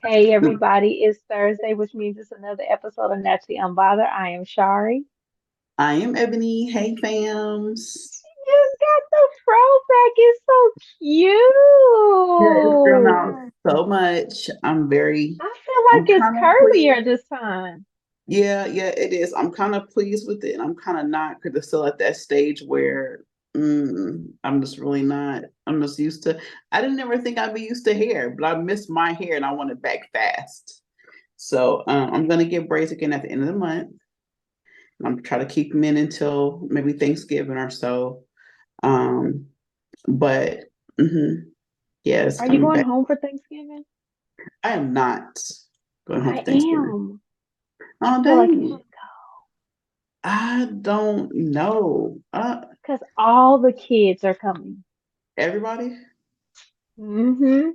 Hey everybody, it's Thursday, which means it's another episode of Naturally Unbothered. I am Shari. I am Ebony. Hey, fams. You got the throwback, it's so Yeah, it's grown cute. out so much. I feel like I'm it's kind of pleased. curlier this time. Yeah, it is. I'm kind of pleased with it, and I'm kind of not because it's still at that stage where I'm just really not. I'm just used to. I didn't ever think I'd be used to hair, but I miss my hair, and I want it back fast. So I'm gonna get braids again at the end of the month. I'm try to keep them in until maybe Thanksgiving or so. Um, but mhm, yeah, it's Are you coming going back. home for Thanksgiving? I am not going home I for Thanksgiving. am. I Oh, feel like you should dang. I don't know. because all the kids are coming. Everybody? Mm-hmm.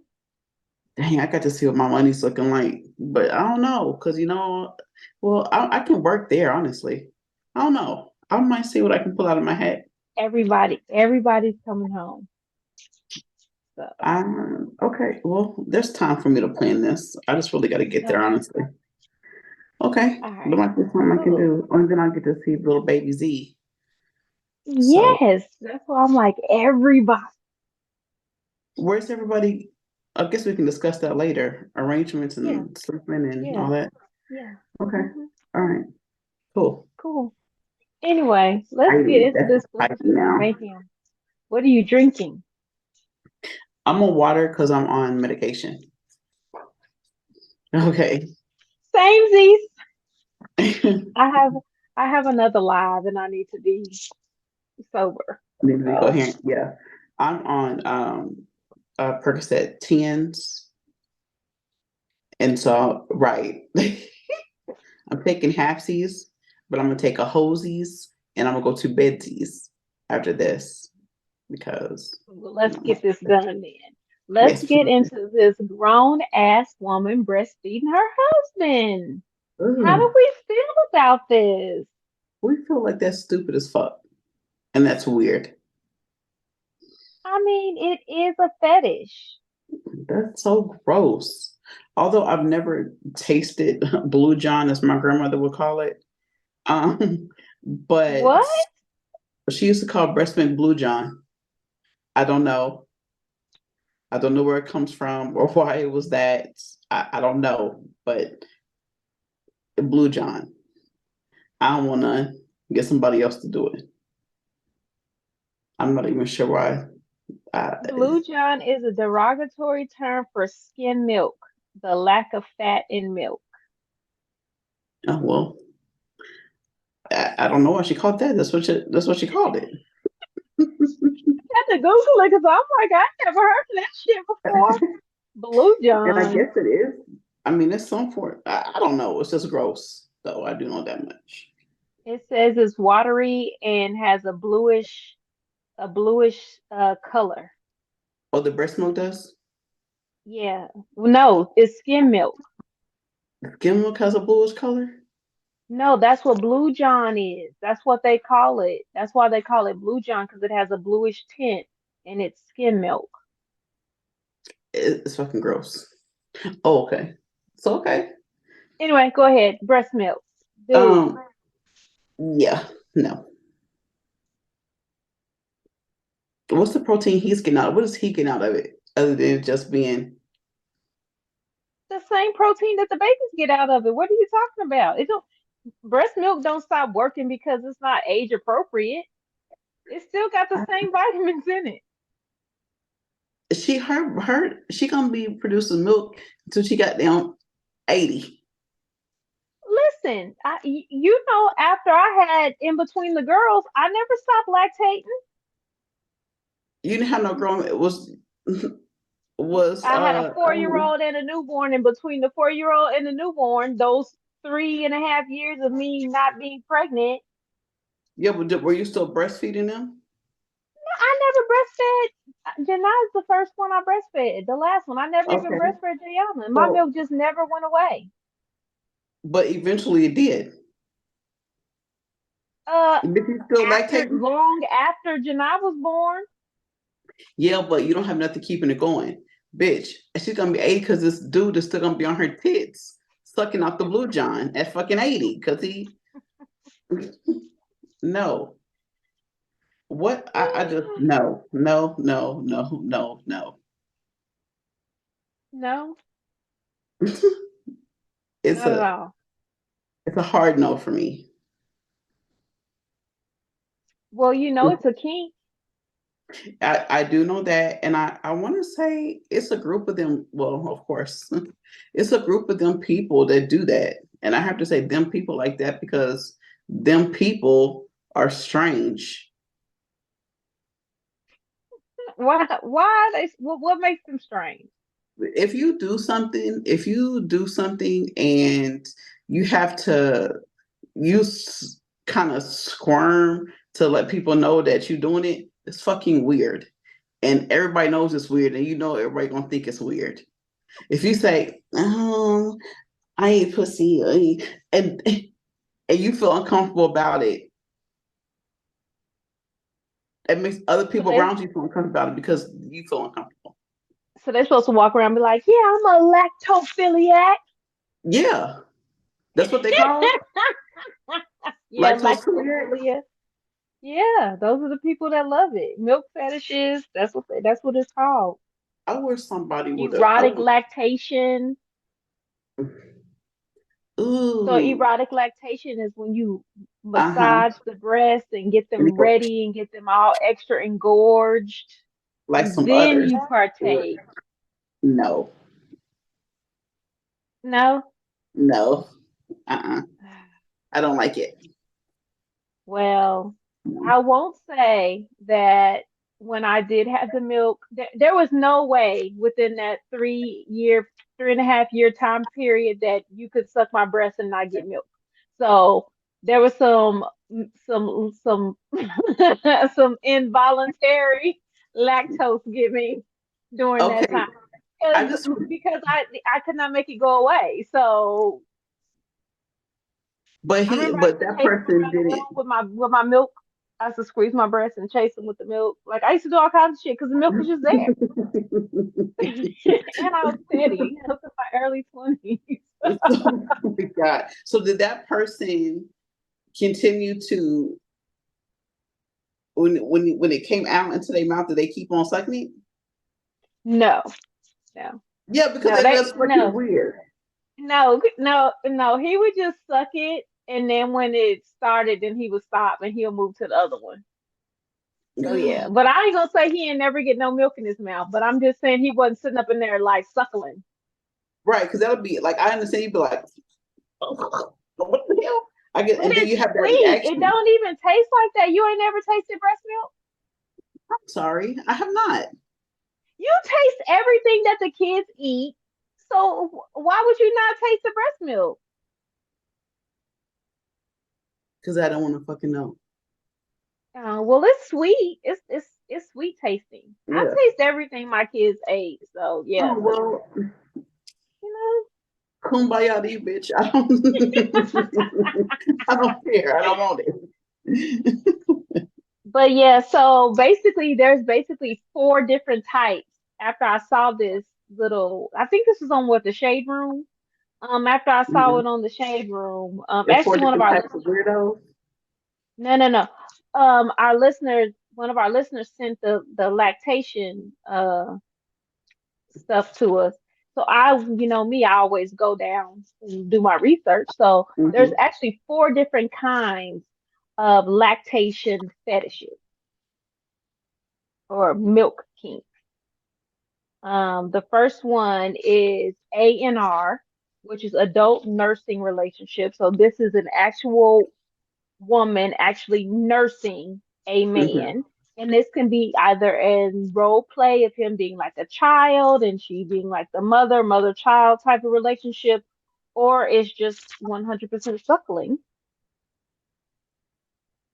Dang, I got to see what my money's looking like. But I don't know, because well, I can work there, honestly. I don't know. I might see what I can pull out of my hat. Everybody's coming home. So, Okay, well, there's time for me to plan this. I just really got to get there, okay. honestly. Okay, All there right. might be something I can Cool. do. And then I get to see little baby Z. So, Yes, that's why I'm like everybody. where's everybody? I guess we can discuss that later. Arrangements Yeah, and sleeping and yeah, all that. yeah. Okay. Hmm. All right. Cool. Cool. Anyway, let's get Exciting. into That's this food exciting now. mayhem. What are you drinking? I'm on water because I'm on medication. Okay. Samesies. Need I have I have another live and I need to be sober. to be So coherent. Yeah. I'm on Percocet 10s. And so, right. I'm taking halfsies, but I'm gonna take a hosies and I'm gonna go to bedsies after this because let's get this done then. Let's yes, get please. into this grown ass woman breastfeeding her husband. How do Ugh. we feel about this? We feel like that's stupid as fuck. And that's weird. I mean, it is a fetish. That's so gross. Although I've never tasted Blue John, as my grandmother would call it. What? But she used to call breast milk Blue John. I don't know. I don't know where it comes from or why it was that. I don't know. But Blue John. I don't want to get somebody else to do it. I'm not even sure why. I, Blue John is a derogatory term for skim milk, the lack of fat in milk. oh well, I don't know why she called that. That's what she called it. I had to Google it because I'm like, I never heard of that shit before. Blue And I John. guess it is. I mean, it's some form. I don't know. It's just gross, though. I do know that much. It says it's watery and has a bluish color. Oh, the breast milk does. Yeah. No, it's skim milk. Skim milk has a bluish color. No, that's what Blue John is. That's what they call it. That's why they call it Blue John because it has a bluish tint and it's skim milk. It's fucking gross. Oh, okay. So okay. Anyway, go ahead. Breast milk. Dude, Um. Yeah. No. What's the protein he's getting out? What is he getting out of it other than just being? the same protein that the babies get out of it. What are you talking about? It don't breast milk don't stop working because it's not age appropriate. It still got the same vitamins in it. She gonna be producing milk until she got down 80. Listen, after I had in between the girls, I never stopped lactating. You didn't have no growing. It was I had a 4 year old and a newborn. In between the 4 year old and the newborn, those 3.5 years of me not being pregnant, yeah, but were you still breastfeeding them? I never breastfed. Janai's the first one I breastfed. The last one, I never even Okay. breastfed Jayana. My So, milk just never went away. but eventually it did. Uh, Did you still lactating? long after Janai was born, Yeah, but you don't have nothing keeping it going. bitch. And she's gonna be 80 because this dude is still gonna be on her tits, sucking off the blue john at fucking 80. Cause he no. What I just no, no, no, no, no, no. No, It's not at a all. it's a hard no for me. Well, it's a kink. I do know that, and I want to say it's a group of them. Well, of course, it's a group of them people that do that, and I have to say them people like that because them people are strange. Why? Why they? What makes them strange? If you do something and you have to, you kind of squirm to let people know that you're doing it, it's fucking weird. And everybody knows it's weird, and you know everybody gonna think it's weird. If you say, "Oh, I ain't pussy," and you feel uncomfortable about it, it makes other So people they around you feel uncomfortable about it because you feel uncomfortable. so they're supposed to walk around and be like, yeah, I'm a lactophiliac. Yeah, that's what they call Yeah, lactose. lactophilia. Yeah, those are the people that love it. Milk fetishes. That's what it's called. I wish somebody would have. Erotic lactation. So Ooh, erotic lactation is when you uh-huh. massage the breasts and get And them it go ready and get them all extra engorged, like and some then others. you partake. No, No? no, uh-uh. I don't like it. Well, No. I won't say that when I did have the milk, there was no way within that 3 year, 3.5 year time period that you could suck my breast and not get milk. So there was some some involuntary lactose giving during that Okay, time I because just because I could not make it go away. So I remember I but used to that chase him person around the didn't. room with my milk. I used to squeeze my breast and chase him with the milk. Like I used to do all kinds of shit because the milk was just there. And I was petty. I was in my early 20s. Oh my God. So did that person continue to when it came out into their mouth, did they keep on sucking it? No, no, Yeah, because no. They that's fucking no, weird. no. He would just suck it, and then when it started, then he would stop and he'll move to the other one. So yeah, but I ain't gonna say he ain't never get no milk in his mouth. But I'm just saying he wasn't sitting up in there like suckling. Right, because that'll be like I understand you'd be like, what the hell? I get, But and then it's you have that sweet. It reaction. don't even taste like that. You ain't never tasted breast milk. I'm sorry, I have not You taste everything that the kids eat. So why would you not taste the breast milk? because I don't want to fucking know. Well, it's sweet. It's sweet tasting. I Yeah. taste everything my kids ate. So yeah, Oh but well, you kumbaya to you, bitch. I don't. I don't care. I don't want it. but yeah. So basically, there's basically four different types. After I saw this little, I think this was on what the shade room. After I saw Mhm. it on the shade room, There's four actually one of different our types of listeners. weirdos. No, no, no. Our listeners, one of our listeners sent the lactation stuff to us. So me, I always go down and do my research. So there's Hmm. actually four different kinds of lactation fetishes or milk kink. The first one is ANR, which is adult nursing relationship. So this is an actual woman actually nursing a Hmm. man. And this can be either in role play of him being like a child and she being like the mother child type of relationship, or it's just 100% suckling.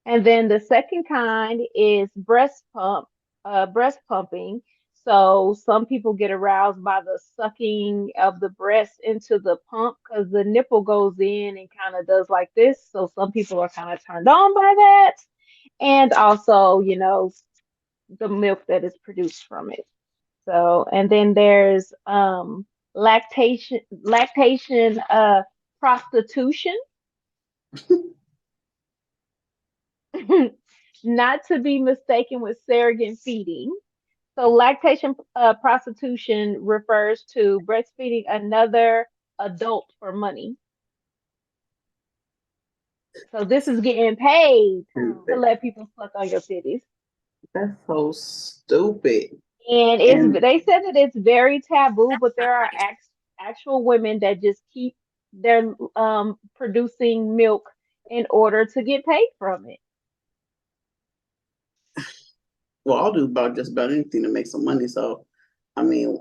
And then the second kind is breast pumping. So some people get aroused by the sucking of the breast into the pump because the nipple goes in and kind of does like this. So some people are kind of turned on by that. And also, the milk that is produced from it. So, and then there's lactation prostitution, not to be mistaken with surrogate feeding. So, lactation prostitution refers to breastfeeding another adult for money. So, this is getting paid to Stupid. let people suck on your titties. That's so stupid. And And they said that it's very taboo, but there are actual women that just keep their producing milk in order to get paid from it. well, I'll do about just about anything to make some money. So, I mean,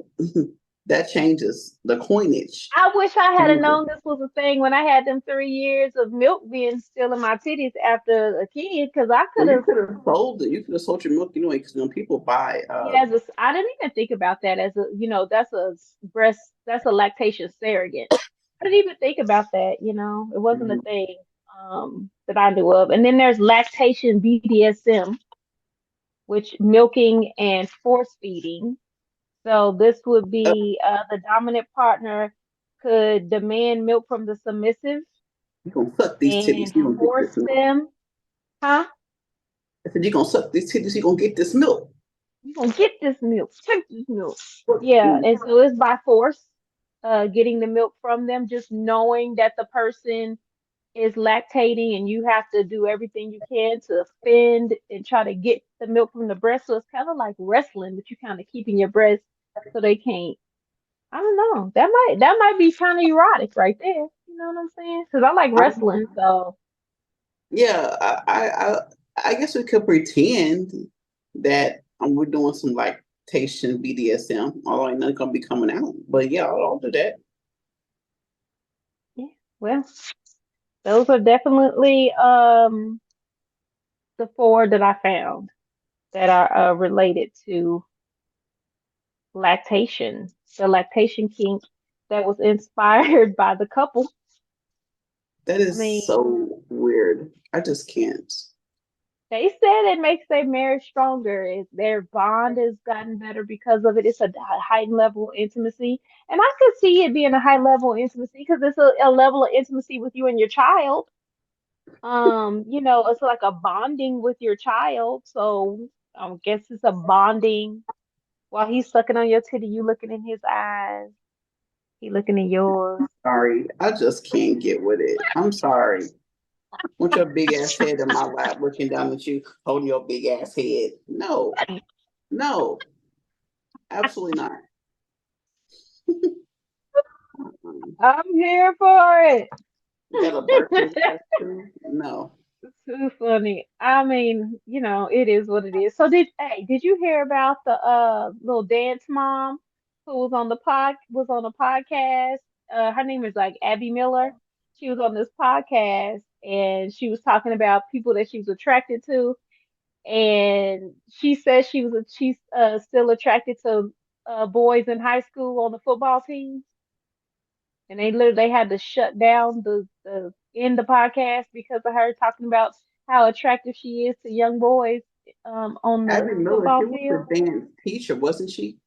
that changes the coinage. I wish I had Changes. known this was a thing when I had them 3 years of milk being still in my titties after a kid, because I could Well, you have. could have sold it. You could have sold your milk anyway, because people buy. Yeah, I didn't even think about that as a, that's a breast, that's a lactation surrogate. I didn't even think about that, it wasn't a Mhm. thing that I knew of. And then there's lactation BDSM, which milking and force feeding. So this would be the dominant partner could demand milk from the submissive You gonna suck these and titties. You gonna get this force milk. them, huh? I said you gonna suck these titties. You gonna get this milk. You gonna get this milk, take this milk. Yeah, and so it's by force, getting the milk from them, just knowing that the person is lactating and you have to do everything you can to fend and try to get the milk from the breast. So it's kind of like wrestling, but you kind of keeping your breast so they can't. I don't know. That might be kind of erotic right there. You know what I'm saying? Because I like I, wrestling, so yeah, I guess we could pretend that we're doing some lactation BDSM, although ain't nothing gonna be coming out. But yeah, I'll do that. yeah. Well, those are definitely the four that I found that are related to lactation. The lactation kink that was inspired by the couple. That I is mean, so weird. I just can't. they said it makes their marriage stronger. Their bond has gotten better because of it. It's a heightened level of intimacy. And I could see it being a high level of intimacy because it's a level of intimacy with you and your child. It's like a bonding with your child. So I guess it's a bonding while he's sucking on your titty, you looking in his eyes, he looking in yours. Sorry, I just can't get with it. I'm sorry. Want your big ass head in my lap, looking down at you, holding your big ass head. No, no, absolutely not. I'm here for it. You got a birthday ass too? No. Too funny. I mean, it is what it is. So did you hear about the little dance mom who was on the podcast? Her name is like Abby Miller. She was on this podcast and she was talking about people that she was attracted to, and she said she's still attracted to boys in high school on the football team, and they had to shut down the end the podcast because of her talking about how attractive she is to young boys on the Abby Miller, she football was field. the dance teacher, wasn't she?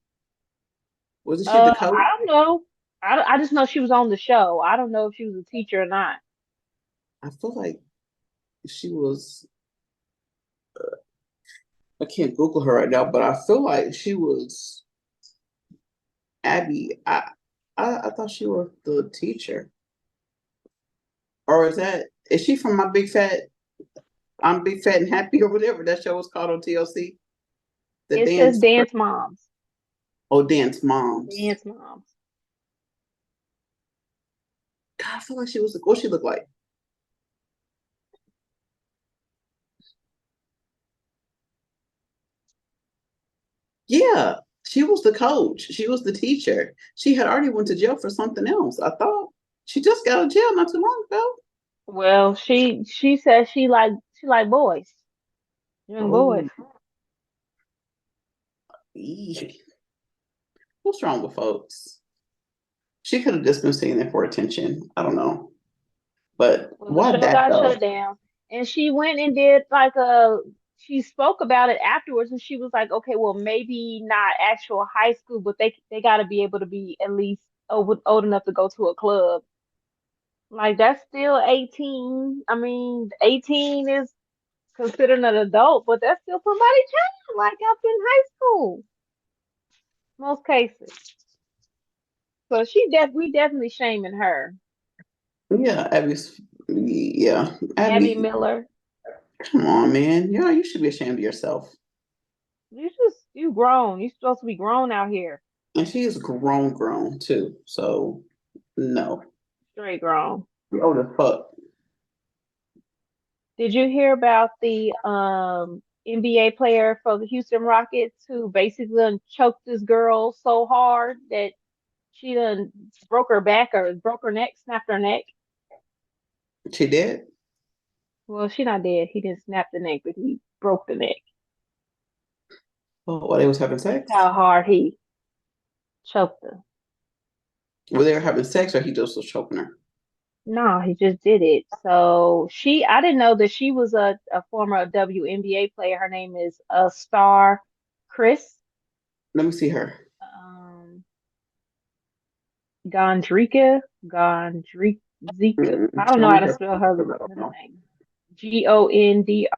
Wasn't she the coach? I don't know. I just know she was on the show. I don't know if she was a teacher or not. I feel like she was. I can't Google her right now, but I feel like she was Abby. I thought she was the teacher, or is she from my Big Fat? I'm Big Fat and Happy or whatever that show was called on TLC. The It says dance. dance moms. Oh, Dance Moms. Dance moms. God, I feel like she was. What she look like? Yeah, she was the coach. She was the teacher. She had already went to jail for something else. I thought she just got out of jail not too long ago. Well, she says she like boys, young boys. Oh, eek. What's wrong with folks? She could have just been saying it for attention. I don't know, but Well, the why show that got though? shut down, and she went and did like a she spoke about it afterwards, and she was like, okay, well, maybe not actual high school, but they got to be able to be at least old enough to go to a club. Like that's still 18. I mean, 18 is considered an adult, but that's still somebody's child, like up in high school, most cases. So we definitely shaming her. Yeah, yeah, Abby Abby, Miller, come on, man. Yeah, you should be ashamed of yourself. you grown. You supposed to be grown out here, And she is grown, grown too. So no, straight grown. you old as fuck. Did you hear about the NBA player for the Houston Rockets who basically done choked this girl so hard that she done broke her back or broke her neck, snapped her neck? She did. Well, she not dead. He didn't snap the neck, but he broke the neck. Oh, while they was having That's sex. how hard he choked her. Were they were having sex, or he just was choking her? No, he just did it. So I didn't know that she was a former WNBA player. Her name is Star Chris Let me see her. um, Gondrezika. I don't know Show how me to her. spell her I don't middle know. name. Gondrezick.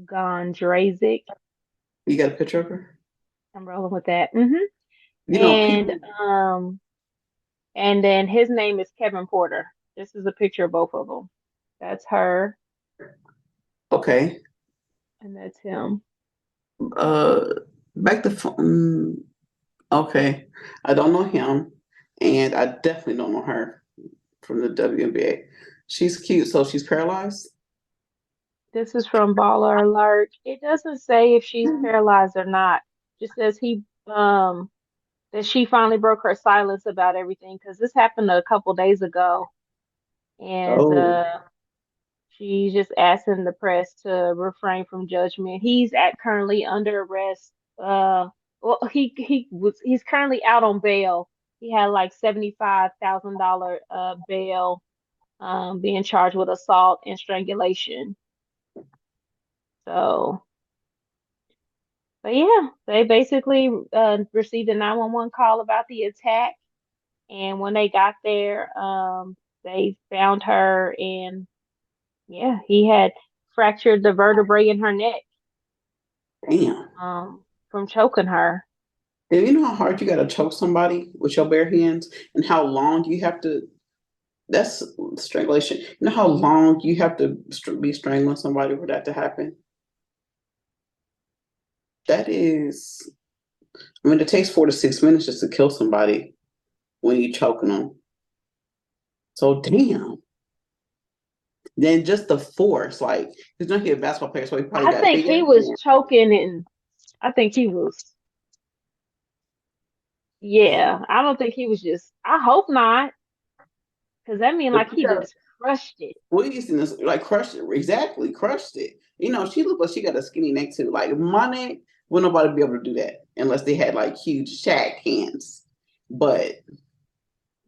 Gondrezick. You got a picture of her? I'm rolling with that. You know, And people. and then his name is Kevin Porter. This is a picture of both of them. That's her, Okay. and that's him. Uh, back to okay. I don't know him, and I definitely don't know her from the WNBA. She's cute, so she's paralyzed. This is from Baller Alert. It doesn't say if she's paralyzed or not. It just says that she finally broke her silence about everything because this happened a couple days ago, and Oh, she's just asking the press to refrain from judgment. He's at currently under arrest. Well, he's currently out on bail. He had like $75,000 bail, being charged with assault and strangulation. So. But yeah, they basically received a 911 call about the attack, and when they got there, they found her, and yeah, he had fractured the vertebrae in her neck damn. from choking her. And you know how hard you got to choke somebody with your bare hands, and how long you have to. That's strangulation. You know how long you have to be strangling somebody for that to happen. That is. I mean, it takes 4 to 6 minutes just to kill somebody when you choking them. So damn. Then just the force, like he's not he a basketball player, so he probably I got think big he ass was hands. choking, and I think he was, yeah, I don't think he was just, I hope not, because that mean like But you he got just crushed it. squeezed in this, like crushed it, exactly crushed it. You know, she looked like she got a skinny neck too. Like my neck, would nobody be able to do that unless they had like huge shag hands. But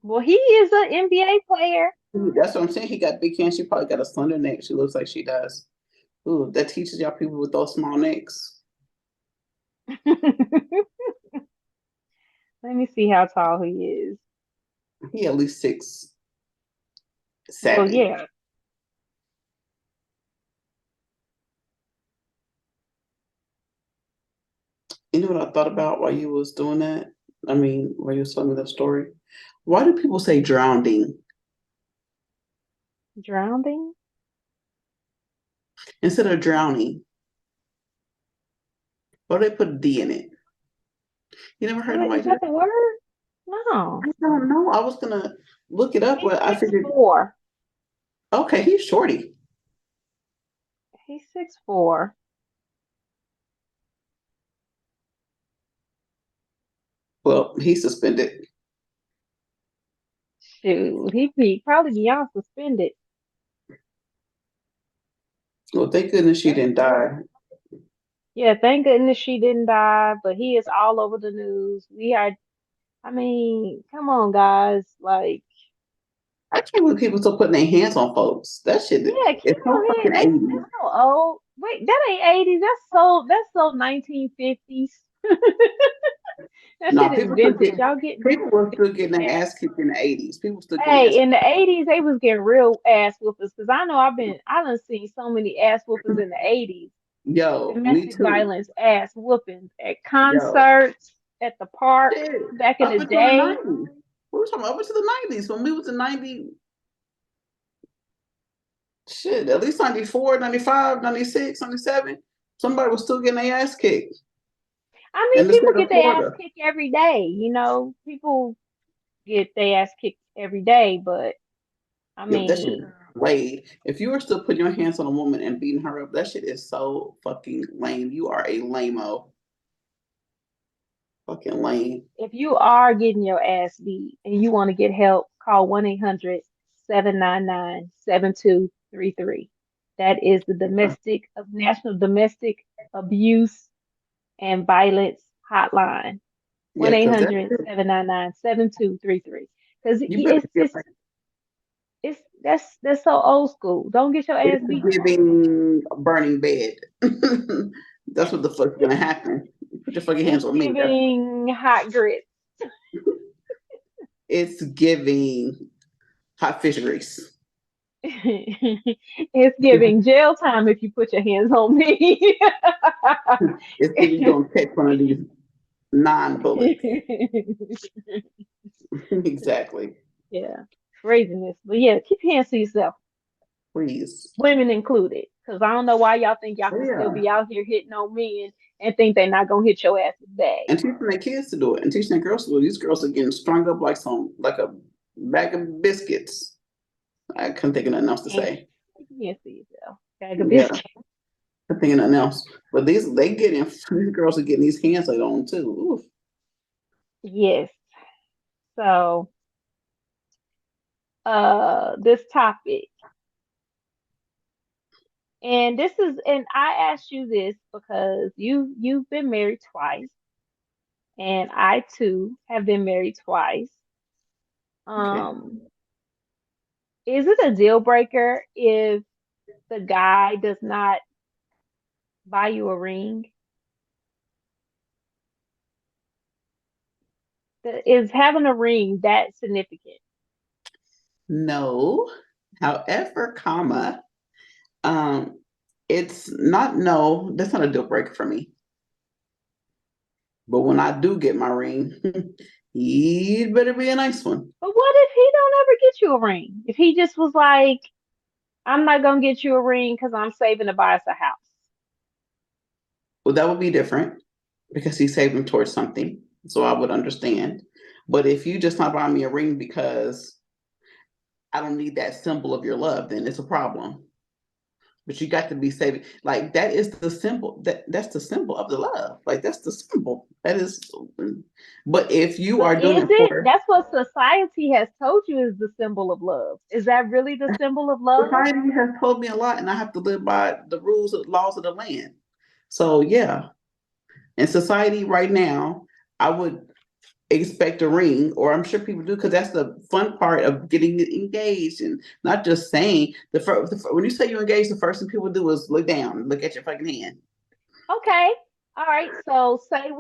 Well, he is an NBA player. that's what I'm saying. He got big hands. She probably got a slender neck. She looks like she does. Ooh, that teaches y'all people with those small necks. Let me see how tall he is. He at least six, Well, 7. yeah. You know what I thought about while you was doing that? I mean, while you was telling me that story. Why do people say drowning Drowning? instead of drowning? Why do they put a D in it? You never heard What nobody is do that that? the word? No. I don't know. I was gonna look it up, He's but I six figured, four. okay, he's shorty. He's 6'4". Well, he's suspended. Shoot, he'd be probably beyond suspended. Well, thank goodness she That's didn't die. Yeah, thank goodness she didn't die, but he is all over the news. I mean, come on, guys. Like, I can't believe people still putting their hands on folks. That shit Yeah, keep is so your hand. fucking That's 80s. so old. Wait, that ain't 80s. That's so 1950s. That No, shit is vintage. Y'all getting people were still getting their ass. ass kicked in the 80s. People still getting Hey, ass in the 80s, they was getting real ass whoopers because I done seen so many ass whoopers in the 80s. Yo, me Domestic too. violence ass whoopings at Yo. concerts, at the park Shit. back in Up the until the day. 90s. We were talking up until the 90s. When we was in 90, shit, at least 94, 95, 96, 97. Somebody was still getting their ass kicked I mean, in the people state get of their ass Florida. kicked every day. People get their ass kicked every day, but I Yo, that shit is mean, laid. If you are still putting your hands on a woman and beating her up, that shit is so fucking lame. You are a lame-o. Fucking lame. if you are getting your ass beat and you want to get help, call 1-800-799-7233. That is the National Domestic Abuse and Violence Hotline. Yeah, One eight because that hundred shit, 799 7233. Because you better it's get just it's that's so old school. Don't get your ass it's beat no more. giving a burning bed. That's what the fuck's gonna happen. Put your fucking hands It's on me. giving hot grits. It's giving hot fish grease. It's giving jail time if you put your hands on me. It's giving you gonna catch one of these non-bullets. Exactly. Yeah, craziness. But yeah, keep your hands to yourself, Please. women included. Because I don't know why y'all think y'all Oh, can still yeah. be out here hitting on men and think they're not gonna hit your asses back. And teaching their kids to do it and teaching their girls to do it. These girls are getting strung up like a bag of biscuits. I couldn't think of nothing else to And say. keep your hands to yourself. Bag of Yeah, biscuits. I couldn't think of nothing else. But these girls are getting these hands laid on too. Oof. Yes. So, this topic, and I asked you this because you've been married twice, and I too have been married twice. Okay. Um, is it a deal breaker if the guy does not buy you a ring? Is having a ring that significant? No. However, comma, um, it's not no, that's not a deal breaker for me. But when I do get my ring, he better be a nice one. But what if he don't ever get you a ring? If he just was like, I'm not gonna get you a ring because I'm saving to buy us a house. Well, that would be different because he's saving towards something. So I would understand. But if you just not buy me a ring because I don't need that symbol of your love, then it's a problem. But you got to be saving. Like that is the symbol. That's the symbol of the love. Like that's the symbol. That is. But if you But are doing is it it? for That's what society has told you is the symbol of love. Is that really the symbol of love? society has told me a lot, and I have to live by the rules and laws of the land. So yeah, in society right now, I would expect a ring, or I'm sure people do, because that's the fun part of getting engaged and not just saying when you say you're engaged, the first thing people do is look down, look at your fucking hand. Okay. All right. So say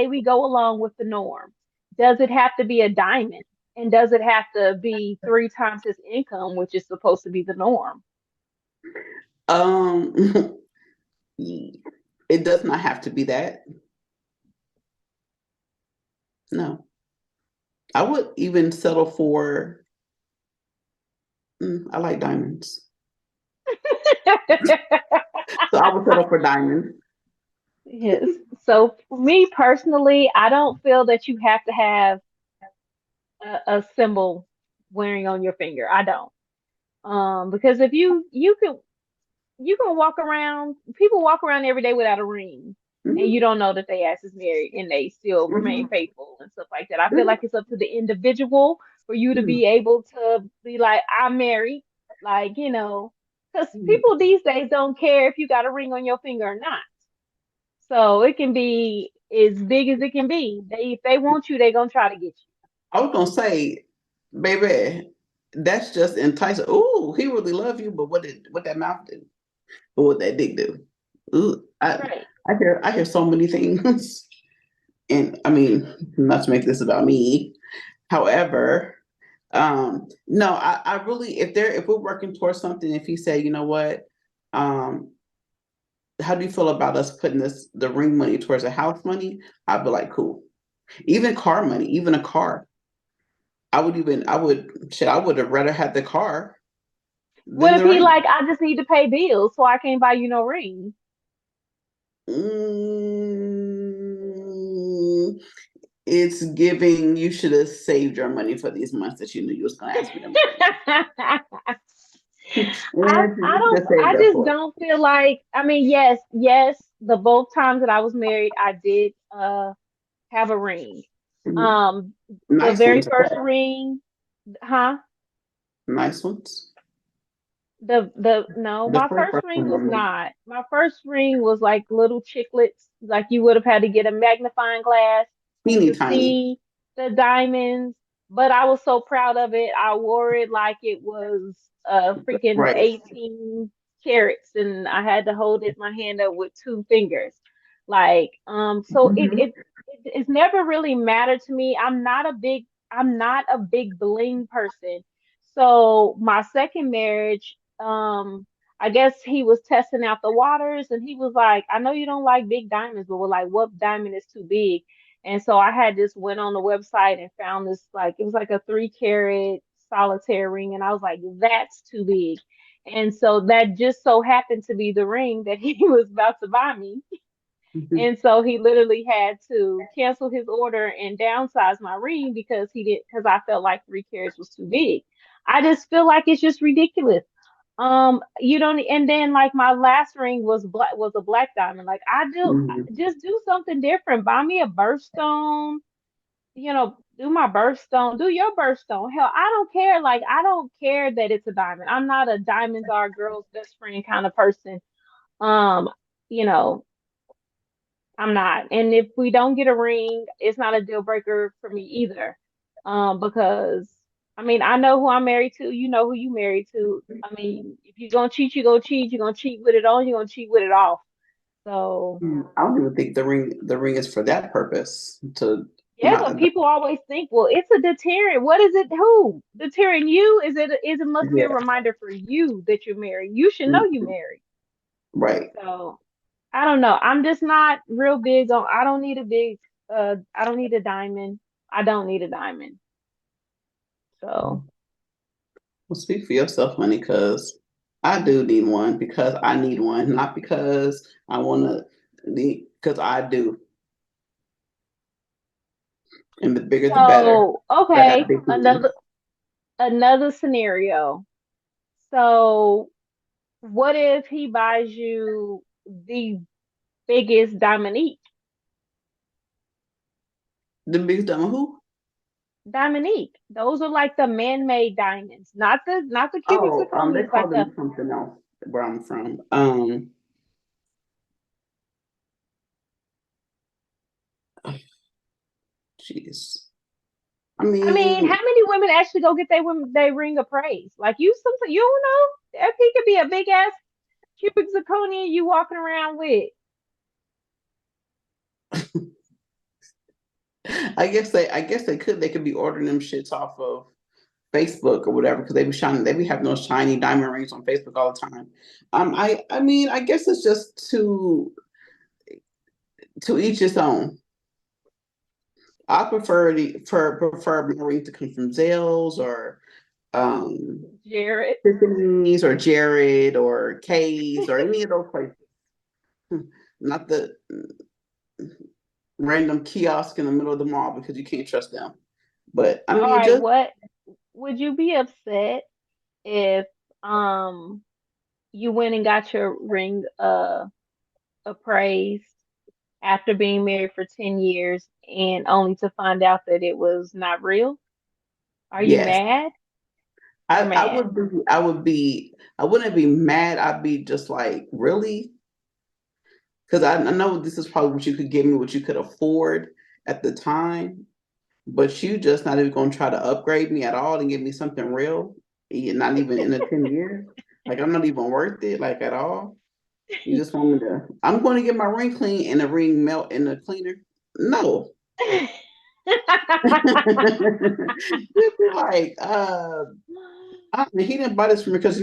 we go along with the norm. Does it have to be a diamond? And does it have to be three times his income, which is supposed to be the norm? Um, it does not have to be that. No, I would even settle for. I like diamonds, so I would settle for diamonds. Yes. So for me personally, I don't feel that you have to have a symbol wearing on your finger. I don't. Because if you can walk around, people walk around every day without a ring, and you Mhm, don't know that they ass is married and they still remain mhm, faithful and stuff like that. I feel mhm, like it's up to the individual for you to be able to be like, I'm married, like, because mhm. people these days don't care if you got a ring on your finger or not. So it can be as big as it can be. If they want you, they're gonna try to get I was gonna say, baby. that's just enticing. Ooh, he really love you, but what that mouth do? But what that dick do? Ooh, Right. I hear so many things, and I mean, not to make this about me. However, no, I really, if we're working towards something, if he said, you know what, um, how do you feel about us putting the ring money towards the house money? I'd be like, cool. Even car money, even a car. I would have rather had the car What than if the he ring. like, I just need to pay bills, so I can't buy you no ring? Mm, it's giving, you should have saved your money for these months that you knew you was going to ask me to marry me. I Yeah, I you should don't have saved I up just for don't feel like, I mean, yes, the both times that I was married I did have a ring. it. Um the Nice very ones, first ring, huh? nice ones. The no, The my first first person ring was normally not. My first ring was like little chiclets, like you would have had to get a magnifying glass teeny to tiny. see the diamonds, but I was so proud of it. I wore it like it was freaking Right. 18 carats, and I had to hold it my hand up with two fingers. Like, so Mhm. it's never really mattered to me. I'm not a big bling person. So my second marriage, I guess he was testing out the waters, and he was like, I know you don't like big diamonds, but we're like, what diamond is too big? And so I had just went on the website and found this, like, it was like a 3 carat solitaire ring, and I was like, that's too big. And so that just so happened to be the ring that he was about to buy me. Mhm. And so he literally had to cancel his order and downsize my ring because because I felt like 3 carats was too big. I just feel like it's just ridiculous. You don't, and then like my last ring was a black diamond. Like, I do, Mhm. just do something different. Buy me a birthstone, do my birthstone, do your birthstone. Hell, I don't care. Like, I don't care that it's a diamond. I'm not a diamonds are a girl's best friend kind of person. Um, you know, I'm not. And if we don't get a ring, it's not a deal breaker for me either. Because I mean, I know who I'm married to. You know who you married to. I mean, if you're gonna cheat, you're gonna cheat. You're gonna cheat with it on. You're gonna cheat with it off. So I don't even think the ring is for that purpose. To yeah, my but people always think, well, it's a deterrent. What is it? Who deterring you? Is it must be a yeah, reminder for you that you're married. You should know you married. right. So I don't know. I'm just not real big on. I don't need a diamond. I don't need a diamond. So Well, speak for yourself, honey, because I do need one because I need one, not because I want to. Because I do, and the bigger the better. I got okay, big hands. another scenario. So what if he buys you the biggest Dominique? The biggest diamond who? Dominique. Those are like the man-made diamonds, not the cubic Oh, they zirconias, call like the. them something else where I'm from. Jeez. I I mean, mean, how many women actually go get they ring of praise? Like, you, something you don't know. If he could be a big ass cubic zirconia you walking around with. I guess they could be ordering them shits off of Facebook or whatever because they be having those shiny diamond rings on Facebook all the time. I mean, I guess it's just to each his own. I prefer my ring to come from Zales or um Jared. Tiffany's or Jared or Kay's or any of those places. Not the random kiosk in the middle of the mall because you can't trust them. But I All mean, right, just what would you be upset if um you went and got your ring appraised after being married for 10 years and only to find out that it was not real? Are you yes, mad? You're I mad. would be. I would be. I wouldn't be mad. I'd be just like, really? Because I know this is probably what you could give me, what you could afford at the time. But you just not even going to try to upgrade me at all and give me something real. Not even in the 10 years. Like I'm not even worth it, like at all. You just want me to? I'm going to get my ring clean and the ring melt in the cleaner. No. You'd be like, he didn't buy this for me because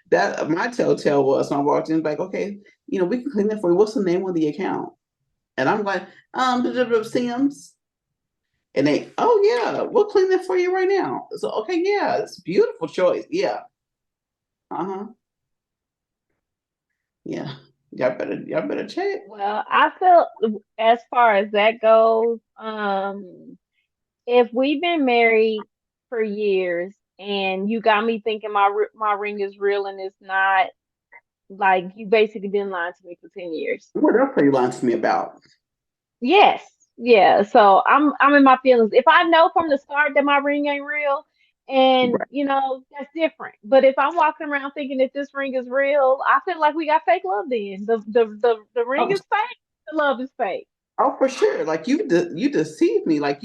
that my telltale was when I walked in, like, okay, we can clean that for you. What's the name of the account? And I'm like, Sims. And they, oh yeah, we'll clean that for you right now. So okay, yeah, it's a beautiful choice. Yeah. Uh-huh. Yeah. Y'all better check. Well, I feel as far as that goes, if we've been married for years and you got me thinking my ring is real and it's not, like you basically been lying to me for 10 years. What else are you lying to me about? Yes. Yeah. So I'm in my feelings. If I know from the start that my ring ain't real, and Right. that's different. But if I'm walking around thinking that this ring is real, I feel like we got fake love then. The ring Oh, is fake, the love is fake. oh, for sure. Like you deceived me. Like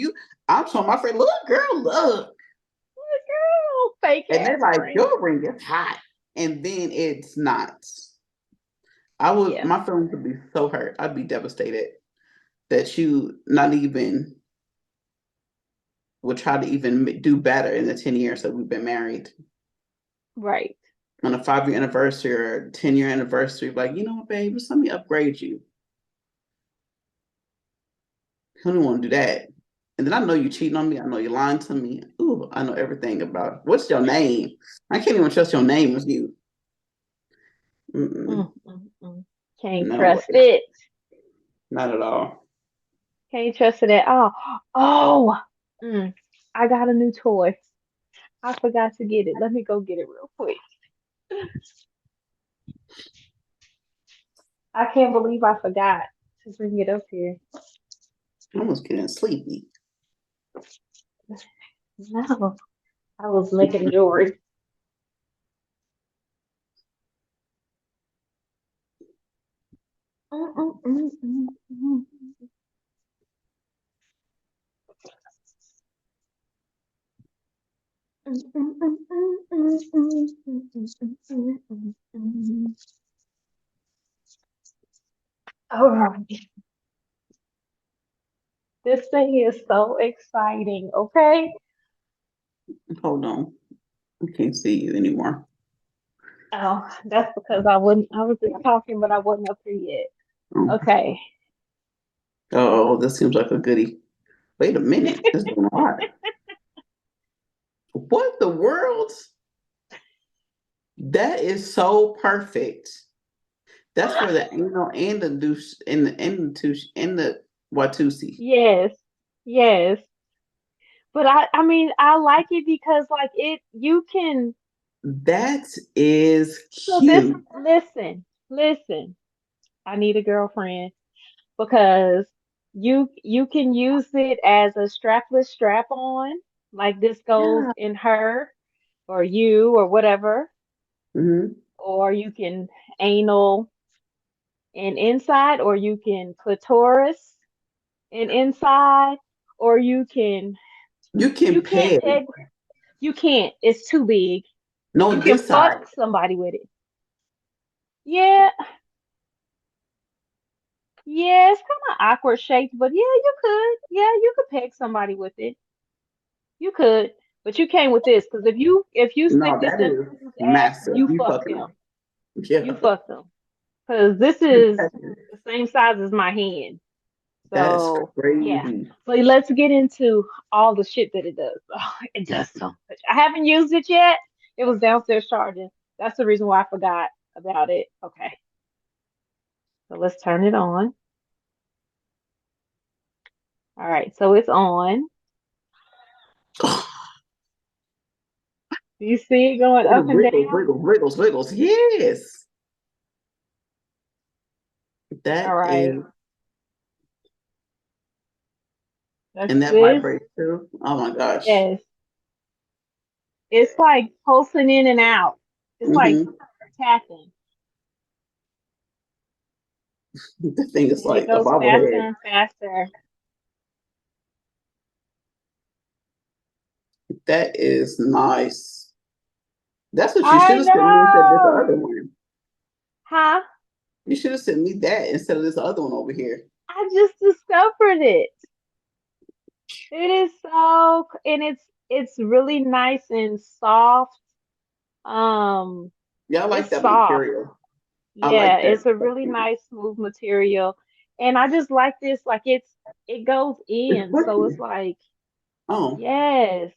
I'm telling my friend, look, girl, look. Look, girl, fake And they're ass like, ring. your ring is hot. And then it's not. Yeah, My feelings would be so hurt. I'd be devastated that you not even would try to even do better in the 10 years that we've been married. right. On a 5-year anniversary or 10-year anniversary, like, you know what, babe, just let me upgrade you. Who don't want to do that? And then I know you cheating on me. I know you're lying to me. Ooh, I know everything about it. What's your name? I can't even trust your name with you. Mm-mm. Mm. Can't No trust way. it. Not at all. Can't trust it at all. Oh, mm, I got a new toy. I forgot to get it. Let me go get it real quick. I can't believe I forgot to bring it up here. I'm almost getting sleepy. No, I was making jewelry. Mm, mm, mm, mm, mm. Mm, mm, mm, mm, mm, mm, mm, mm, mm, mm, mm. Oh, this thing is so exciting, okay? Hold on. I can't see you anymore. Oh, that's because I was just talking, but I wasn't up here yet. Oh, Okay. oh, this seems like a goodie. Wait a minute. This is doing a lot. What the world? That is so perfect. That's for the anal and the douche and the touche and the Watusi. Yes, yes. But I mean, I like it because like you can, That is so this, cute. listen, I need a girlfriend because you can use it as a strapless strap on, like this goes Yeah. in her or you or whatever, Hmm. or you can anal and inside, or you can clitoris and inside, or You can you can't peg. peg, you can't, it's too big. You No, can this side. fuck somebody with it. Yeah, yeah, it's kind of awkward shaped, but yeah, you could. Yeah, you could peg somebody with it. You could, but you can't with this because if you stick No, this that in is a dude's ass, massive. you You fuck fucking them. You yeah. fuck them because this is the same size as my hand. That is So yeah, crazy. but let's get into all the shit that it does. Oh, it does so much. I haven't used it yet. It was downstairs charging. That's the reason why I forgot about it. Okay, so let's turn it on. All right, so it's on. Do you see it going Oh, the up and wiggles, down? wiggles, wiggles, wiggles. Yes. All That right, is, that's and that this. vibrates too. Oh my gosh. Yes, it's like pulsing in and out. It's like Hmm. tapping, The thing is and it like a goes faster bobblehead. and faster. That is nice. That's what you should I have sent me instead of this other know. one. Huh? You should have sent me that instead of this other one over here. I just discovered it. It is so, and it's really nice and soft. Um, Yeah, I like it's that soft. material. I Yeah, like that. it's a really nice, smooth material. And I just like this, like it goes It's in. So it's pretty. like, Oh, yes.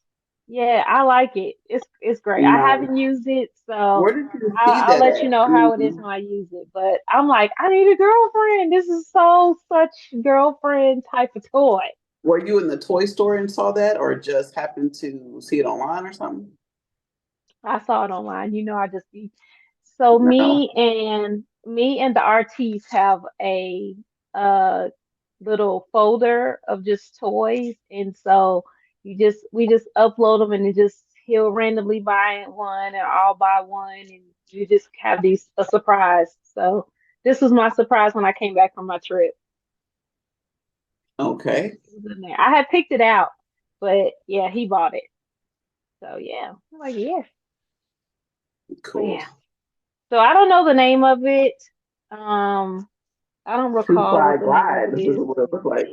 Yeah, I like it. It's great. I nice. haven't used it, so Where did you see I'll that let you at? know how it is when I use it. But I'm like, I need a girlfriend. This is so such girlfriend type of toy. Were you in the toy store and saw that, or just happened to see it online or something? I saw it online. I just be so No. me and the RTs have a uh little folder of just toys, and so we just upload them, and it just he'll randomly buy one, and I'll buy one, and you just have these a surprise. So this was my surprise when I came back from my trip. Okay. It was in there. I had picked it out, but yeah, he bought it. So yeah, I'm like yeah, but Cool. yeah. So I don't know the name of it. Um, I don't Two recall what side the name of ride. it This is is. what it looked like.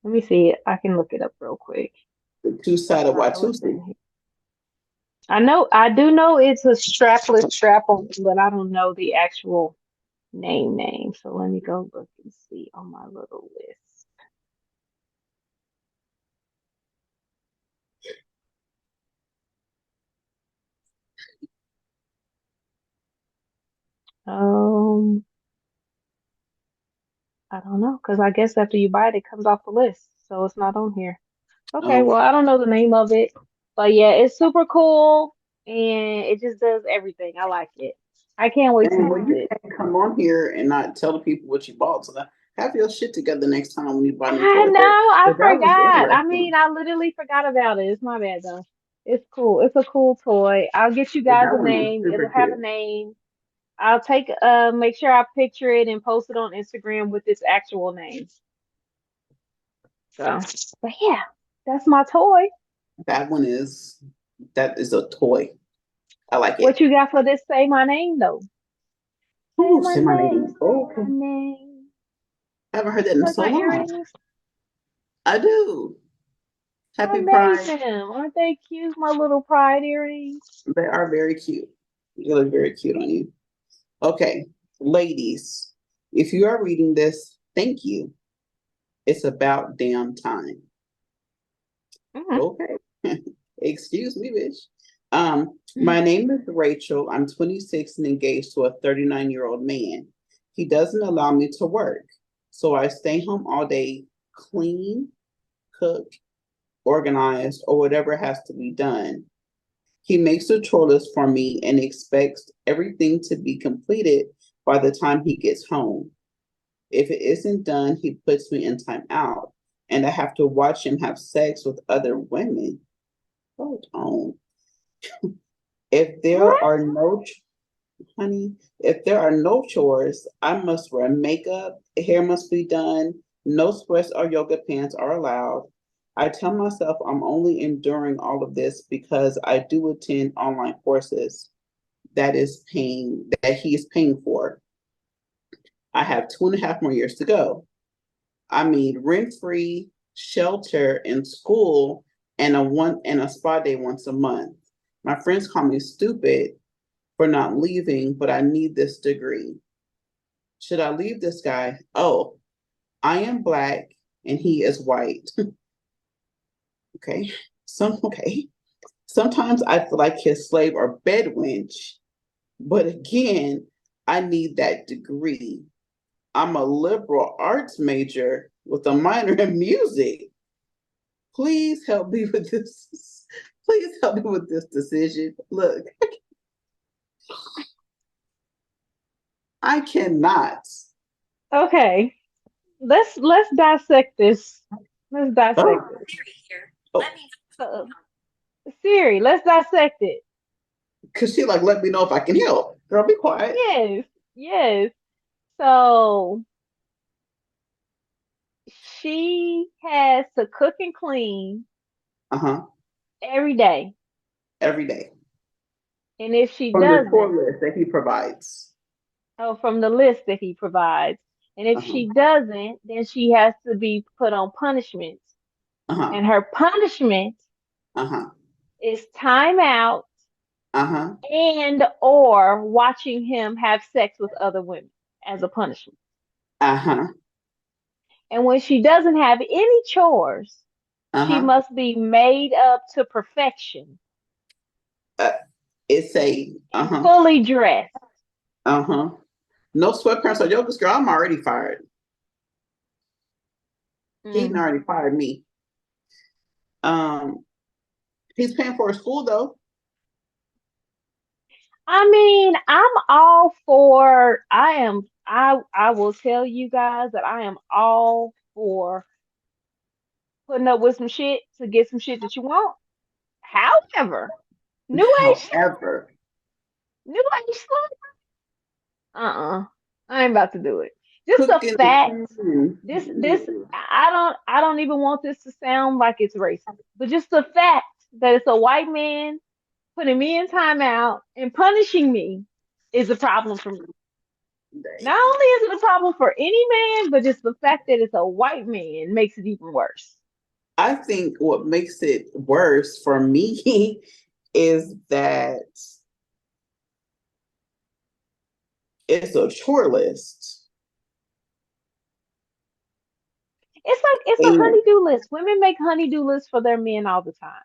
Let me see. I can look it up real quick. The two sided I know it's Watusi. in here. I do know it's a strapless strap on, but I don't know the actual name. So let me go look and see on my little list. Um, I don't know, because I guess after you buy it, it comes off the list, so it's not on here. Okay, Okay. well, I don't know the name of it, but yeah, it's super cool and it just does everything. I like it. I can't wait to And use when you it. can't come on here and not tell the people what you bought, so that have your shit together next time when you buy new I toys. know, I Because that was forgot. I interesting. mean, I literally forgot about it. It's my bad though. It's cool. It's a cool toy. I'll get you And guys that a one is name. super It'll have a cute. name. I'll make sure I picture it and post it on Instagram with its actual name. So, but yeah, that's my toy. That one is that is a toy. I like What it. you got for this? Say my name though. Say Ooh, my say my name. name. Say Oh, my okay. name. I haven't heard that You in like so my long. earrings? I do. I Happy made Pride. them. Aren't they cute? My little pride earrings. They are very cute. They look very cute on you. Okay, ladies, if you are reading this, thank you. It's about damn time. Hmm. Okay. Excuse me, bitch. Hmm. My name is Rachel. I'm 26 and engaged to a 39-year-old man. He doesn't allow me to work, so I stay home all day, clean, cook, organize, or whatever has to be done. He makes a chore list for me and expects everything to be completed by the time he gets home. If it isn't done, he puts me in timeout, and I have to watch him have sex with other women. Hold on. If there What? are no, honey, if there are no chores, I must wear makeup, hair must be done, no sweats or yoga pants are allowed. I tell myself I'm only enduring all of this because I do attend online courses that he is paying for. I have 2.5 more years to go. I mean, rent free, shelter, and school, and a spa day once a month. My friends call me stupid for not leaving, but I need this degree. Should I leave this guy? Oh, I am black and he is white. Okay. Okay. Sometimes I feel like his slave or bed wench, but again, I need that degree. I'm a liberal arts major with a minor in music. Please help me with this. Please help me with this decision. Look, I cannot. Okay. Let's dissect this. Let's dissect Oh, this. oh, Uh, Siri, let's dissect it. because she like let me know if I can help. Girl, be quiet. Yes. Yes. So she has to cook and clean Uh huh. every day. Every day. And if she From the tour doesn't, list that he provides. oh, from the list that he provides, and if Uh-huh. she doesn't, then she has to be put on punishment. Uh-huh. And her punishment Uh-huh. is timeout Uh-huh. and or watching him have sex with other women as a punishment. Uh-huh. And when she doesn't have any chores, she Uh-huh. must be made up to perfection Uh, it's a and uh-huh. fully dressed. Uh-huh. No sweatpants or yoga skirt. I'm already fired. He Mm. already fired me. Um, he's paying for his school though. I mean, I'm all for I will tell you guys that I am all for putting up with some shit to get some shit that you want. However, new age However, new age slut, I ain't about to do it. Just the cooking. fact this Mm, I don't even want this to sound like it's racist, but just the fact that it's a white man putting me in timeout and punishing me is a problem for me. Not only is it a problem for any man, but just the fact that it's a white man makes it even worse. I think what makes it worse for me is that it's a chore list. It's like it's a And honeydew list. Women make honeydew lists for their men all the time.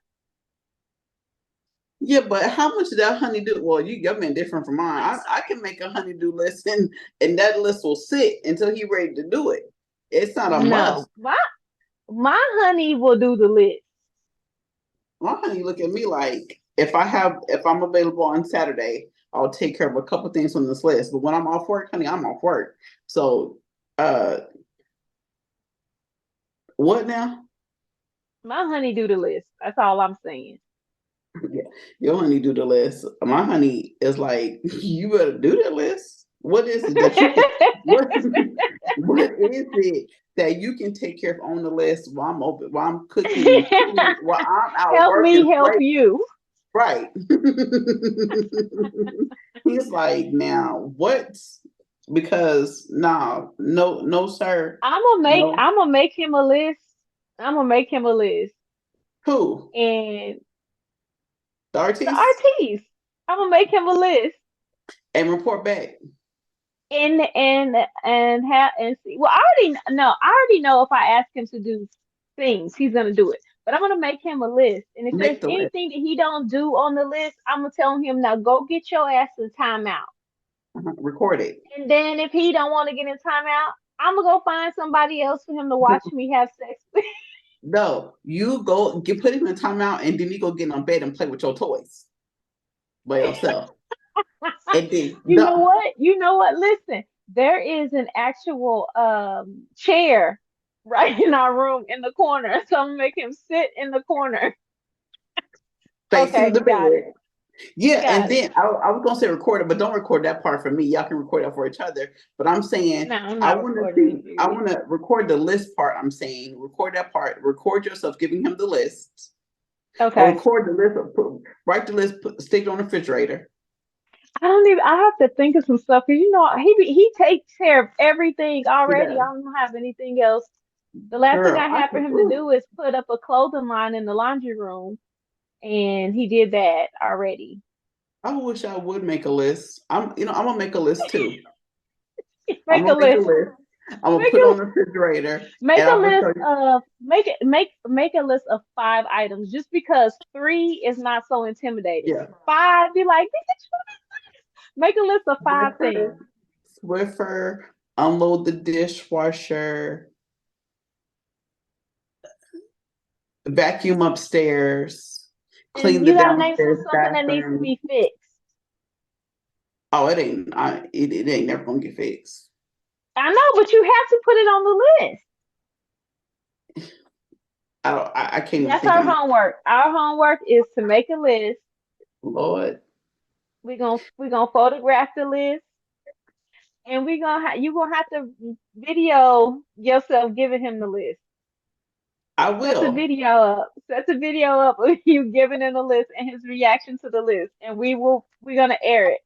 yeah, but how much did that honeydew? Well, your man different from mine. I can make a honeydew list and that list will sit until he ready to do it. It's not a No, must. my honey will do the list. My honey look at me like if I'm available on Saturday, I'll take care of a couple things on this list. But when I'm off work, honey, I'm off work. So uh what now? My honey do the list. That's all I'm saying. Yeah, your honey do the list. My honey is like, you better do the list. What is it that you can what what is it that you can take care of on the list while I'm open, while I'm cooking, cleaning, while I'm out Help me working, help you. right. He's like, now what? Because no, sir. No. I'm gonna make him a list. I'm gonna make him a list. Who? And The the artiste? RTs. I'm gonna make him a list And report back. and have and see. Well, I already know if I ask him to do things, he's gonna do it. But I'm gonna make him a list, and if there's Make the list. anything that he don't do on the list, I'm gonna tell him now go get your ass in timeout. Record it. And then if he don't want to get in timeout, I'm gonna go find somebody else for him to watch me have sex with. No, you go get put him in timeout and then you go get on bed and play with your toys by yourself. And then You know no, what? You know what? Listen, there is an actual chair right in our room in the corner. So I'm gonna make him sit in the corner. facing Okay, the got it. bed. Yeah, and Got it. then I was gonna say record it, but don't record that part for me. Y'all can record that for each other. But I'm saying No, I'm I not want to recording it see. for I you. want to record the list part. I'm saying record that part. Record yourself giving him the list, or Okay. record the list. Write the list. Stick it on the refrigerator. I don't even. I have to think of some stuff because he takes care of everything He already. does. I don't have anything else. The last thing Girl, I I had for can. him to Ooh, do is put up a clothing line in the laundry room, and he did that already. I wish I would make a list. I'm gonna make a list too. I'm Make a gonna make a list. list. I'm gonna Make put it on a the refrigerator, make and a I'm gonna list tell you. of make a list of 5 items. Just because three is not so intimidating. Yeah, Five, be like, "Bitch, make a list of 5 things. Swiffer, Swiffer, unload the dishwasher, vacuum upstairs, clean And the you gotta name downstairs something that needs to bathroom. be fixed. Oh, it ain't. It ain't never gonna get fixed. I know, but you have to put it on the list. I don't. I can't even That's think. our I'm homework. Our homework is to make a list. Lord. We're gonna photograph the list, and you gonna have to video yourself giving him the list. I Set the will. video up. Set the video up of you giving him the list and his reaction to the list, and we're gonna air it.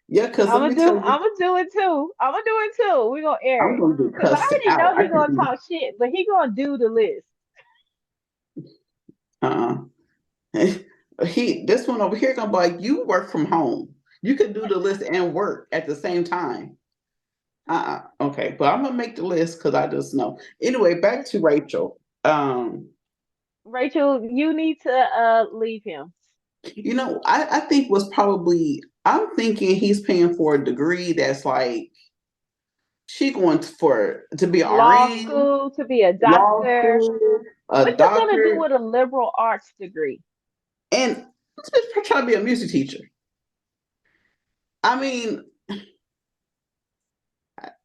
Yeah, because let me tell you, I'm gonna do it too. I'm gonna do it too. We're gonna air I'm it. gonna get Cause I cussed already out. know I he can gonna be talk shit, but he gonna do the list. uh he this one over here gonna be like, you work from home. You could do the list and work at the same time. Okay, but I'm gonna make the list because I just know. Anyway, back to Rachel. Rachel, you need to leave him. I think was probably I'm thinking he's paying for a degree that's like she going for to be an Law RN, school to be a law doctor. school, a What you gonna do doctor, with a liberal arts degree? and this bitch trying to be a music teacher. I mean,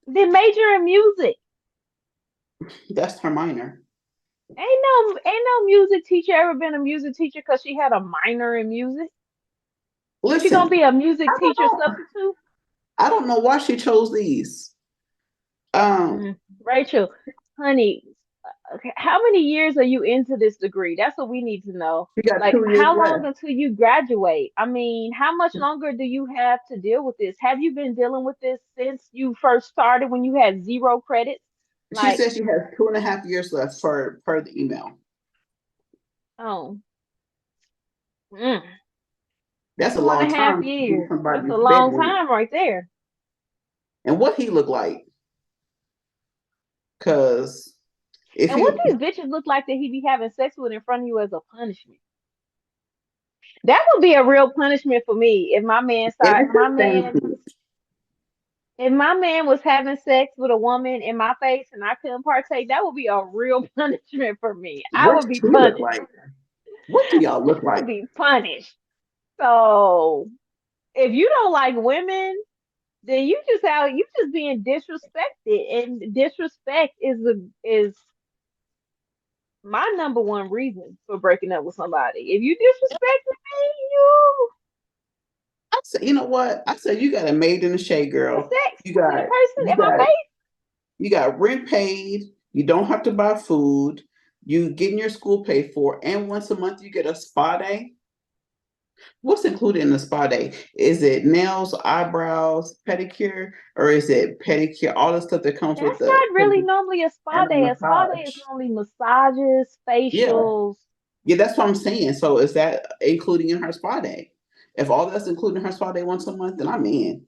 Then major in music. that's her minor. Ain't no music teacher ever been a music teacher because she had a minor in music. So she gonna Listen, be a I music don't teacher know. substitute? I don't know why she chose these. Um, Rachel, honey, okay, how many years are you into this degree? That's what we need to know. she got Like, 2 years how long left. until you graduate? I mean, how much longer do you have to deal with this? Have you been dealing with this since you first started when you had zero credits? She Like, said she has 2.5 years left for per the email. oh, mm, That's a two and a long half time to be in years. That's a somebody's long bedroom. time right there. And what he looked like, because if And what he these bitches look like that he be having sex with in front of you as a punishment? That would be a real punishment for me if and it's the same thing. my man was having sex with a woman in my face and I couldn't partake, that would be a real punishment for me. I What would be do he look punished. like? What do y'all I look would like? be punished. So if you don't like women, then you just being disrespected, and disrespect is my number one reason for breaking up with somebody. If you disrespecting me, I said, you know what? I said you got a maid in the shade, you had girl. sex You with a got person you in my got face. you got rent paid. You don't have to buy food. You getting your school paid for, and once a month you get a spa day. What's included in the spa day? Is it nails, eyebrows, pedicure, or is it pedicure? All the stuff that comes with That's the not really normally a spa and the day. A spa day is massage. normally massages, Yeah, facials. yeah, that's what I'm saying. So is that including in her spa day? If all that's including her spa day once a month, then I'm in.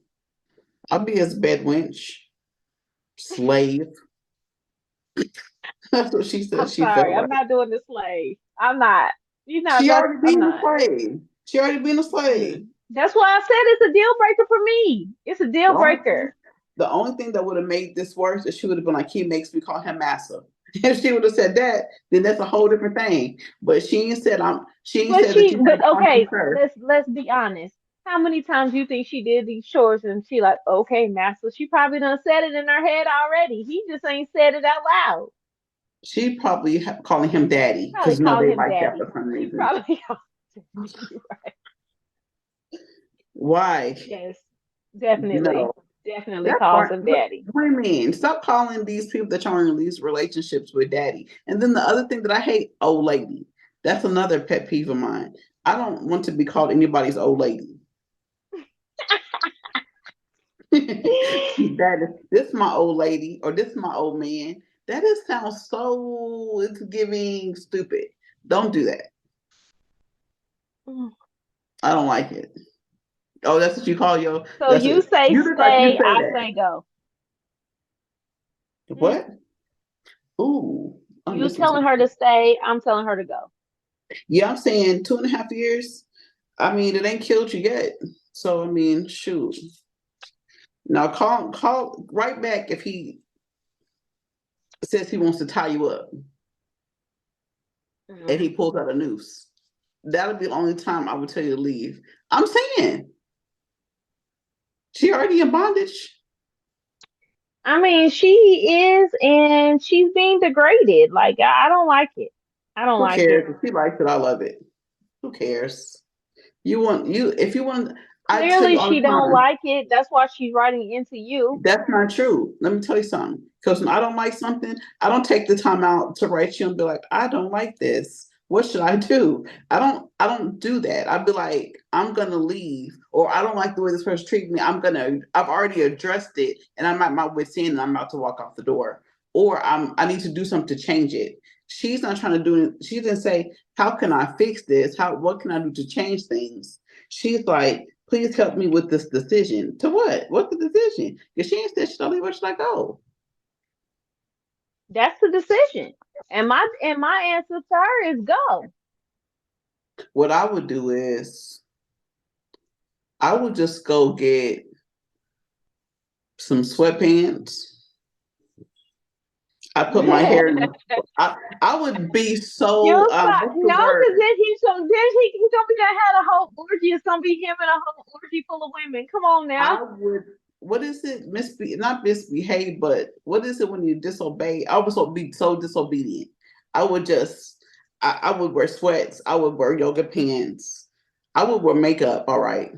I'll be his bed wench, slave. That's what she said I'm she felt sorry, I'm like. not doing the slave. I'm not. You know, She that's already I'm being a not. slave. She already being a slave. That's why I said it's a deal breaker for me. It's a The deal only thing, breaker. the only thing that would have made this worse is she would have been like, he makes me call him massa. If she would have said that, then that's a whole different thing. But she ain't said that you had But to punch okay, her. let's be honest. How many times you think she did these chores and she like, okay, master? She probably done said it in her head already. He just ain't said it out loud. She probably calling him daddy Probably because no, called they him like that daddy. for some She reason. probably called him daddy. You're right. Why? Yes, No. definitely That's calls why him daddy. women stop calling these people that you're in these relationships with daddy. And then the other thing that I hate, old lady. That's another pet peeve of mine. I don't want to be called anybody's old lady. That is this my old lady or this my old man. That just sounds so it's giving stupid. Don't do that. I don't like it. Oh, that's what you call your So that's you it. say You look like you stay, say I that. say go. Hmm. What? Ooh, I'm You missing telling something. her to stay, I'm telling her to go. Yeah, I'm saying 2.5 years. I mean, it ain't killed you yet. So I mean, shoot. Now call right back if he says he wants to tie you up and Mhm. he pulls out a noose. That'll be the only time I would tell you to leave. I'm saying she already in bondage. I mean, she is, and she's being degraded. Like, I don't like it. I don't Who like it. cares? If he likes it, I love it. Who cares? You want you if you want I tell you Clearly all she the don't time. like it. That's why she's writing into you. That's not true. Let me tell you something. Because when I don't like something, I don't take the time out to write you and be like, I don't like this. What should I do? I don't do that. I'd be like, I'm gonna leave, or I don't like the way this person treated me. I've already addressed it and I'm at my wit's end and I'm about to walk out the door. Or I need to do something to change it. She's not trying to do it. She didn't say, how can I fix this? What can I do to change things? She's like, please help me with this decision. To what? What's the decision? Because she ain't said she don't leave, where should I go? That's the decision. And my answer to her is go. What I would do is I would just go get some sweatpants. I put my hair in. I would be so You'll stop. what's the No, word? because then he's gonna be done had a whole orgy. It's gonna be him and a whole orgy full of women. Come on now. I would, what is it? Not misbehave, but what is it when you disobey? I would be so disobedient. I would just, I would wear sweats. I would wear yoga pants. I would wear makeup. All right.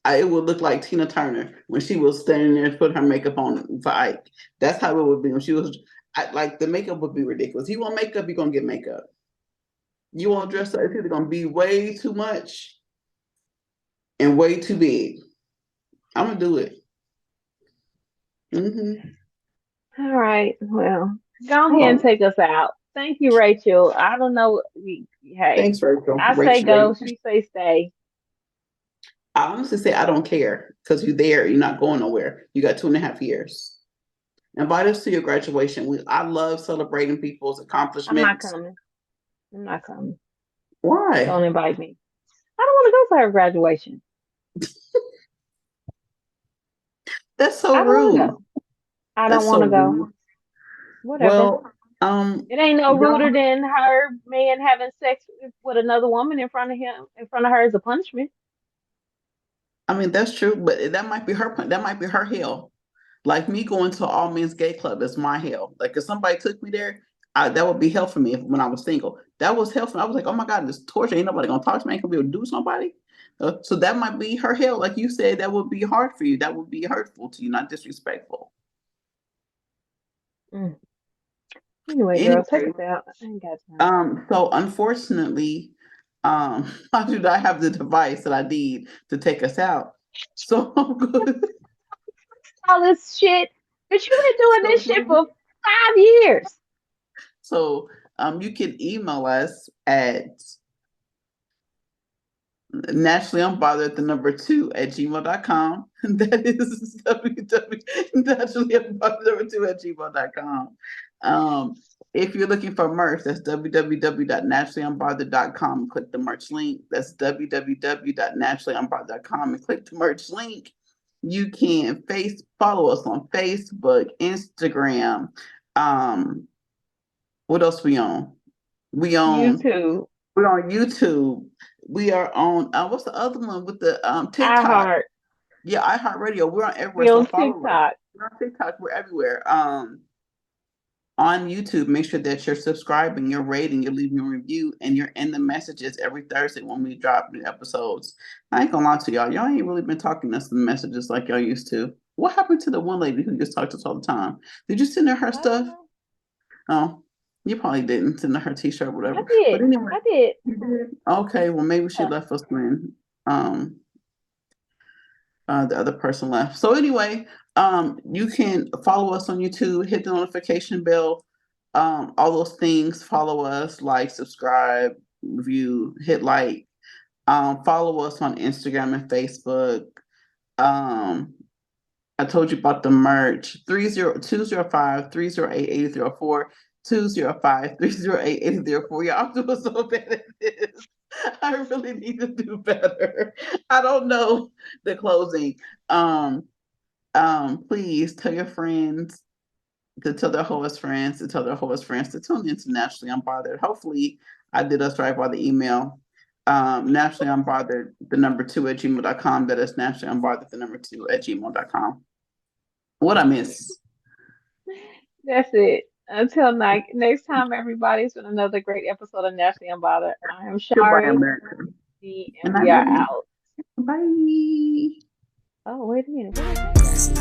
It would look like Tina Turner when she was standing there and put her makeup on for Ike. That's how it would be when she was, like the makeup would be ridiculous. You want makeup, you're going to get makeup. You want to dress up, it's either going to be way too much and way too big. I'm going to do it. Mm-hmm. All right. Well, go ahead and Oh, take us out. Thank you, Rachel. I don't know. Hey, thanks, Rachel. I say Rachel, Rachel. go. She say stay. I honestly say I don't care because you're there. You're not going nowhere. You got 2.5 years. Invite us to your graduation. I love celebrating people's I'm not accomplishments. coming. I'm not coming. Why? Don't invite me. I don't want to go to her graduation. That's so I don't want to rude. go. I don't That's so want to go. rude. Whatever. Well, It ain't no ruder y'all, than her man having sex with another woman in front of him, in front of her as a punishment. I mean that's true, but that might be that might be her hell. Like me going to an all men's gay club is my hell. Like if somebody took me there, that would be hell for me when I was single. That was hell for me. I was like, oh my God, this torture. Ain't nobody gonna talk to me. Ain't gonna be able to do somebody. So that might be her hell. Like you said, that would be hard for you. That would be hurtful to you, not disrespectful. Mm. Anyway, girl, take Anyway, us out. I ain't got time. so unfortunately, I do not have the device that I need to take us out. So I'm good. All this shit, but you been doing So this shit for 5 years. So you can email us at naturally unbothered the number 2 at gmail.com. That is www.naturallyunbothered number 2 at gmail.com. If you're looking for merch, that's www.naturallyunbothered.com. Click the merch link. That's www.naturallyunbothered.com and click the merch link. You can follow us on Facebook, Instagram. What else we on? We on YouTube, we're on YouTube. We are on what's the other one with the TikTok? iHeart, Yeah, iHeartRadio. We're on everywhere. we So on follow us. TikTok. We're on TikTok. We're everywhere. On YouTube, make sure that you're subscribing, you're rating, you're leaving a review, and you're in the messages every Thursday when we drop new episodes. I ain't gonna lie to y'all. Y'all ain't really been talking us the messages like y'all used to. What happened to the one lady who just talked to us all the time? Did you send her her I don't stuff? know. Oh, you probably didn't send her her t-shirt, I whatever. But did. anyway, I did. you did. Okay, well maybe she Yeah. left us when um the other person left. So anyway, you can follow us on YouTube, hit the notification bell, all those things. Follow us, like, subscribe, review, hit like. Follow us on Instagram and Facebook. Um, I told you about the merch. 30205 308 8004. 205 308 8004. Y'all, I'm doing so bad at this. I really need to do better. I don't know the closing. Um, please tell your friends to tell their host friends to tell their host friends to tune into Nationally Unbothered. Hopefully, I did us right by the email. Nationally Unbothered, the number 2 at gmail.com. That is Nationally Unbothered, the number 2 at gmail.com. What I miss? That's it. Until next time, everybody, it's been another great episode of Nationally Unbothered. I am Goodbye, Shari, America. and And I we are love you. out. Bye. Oh, wait a minute. What is that?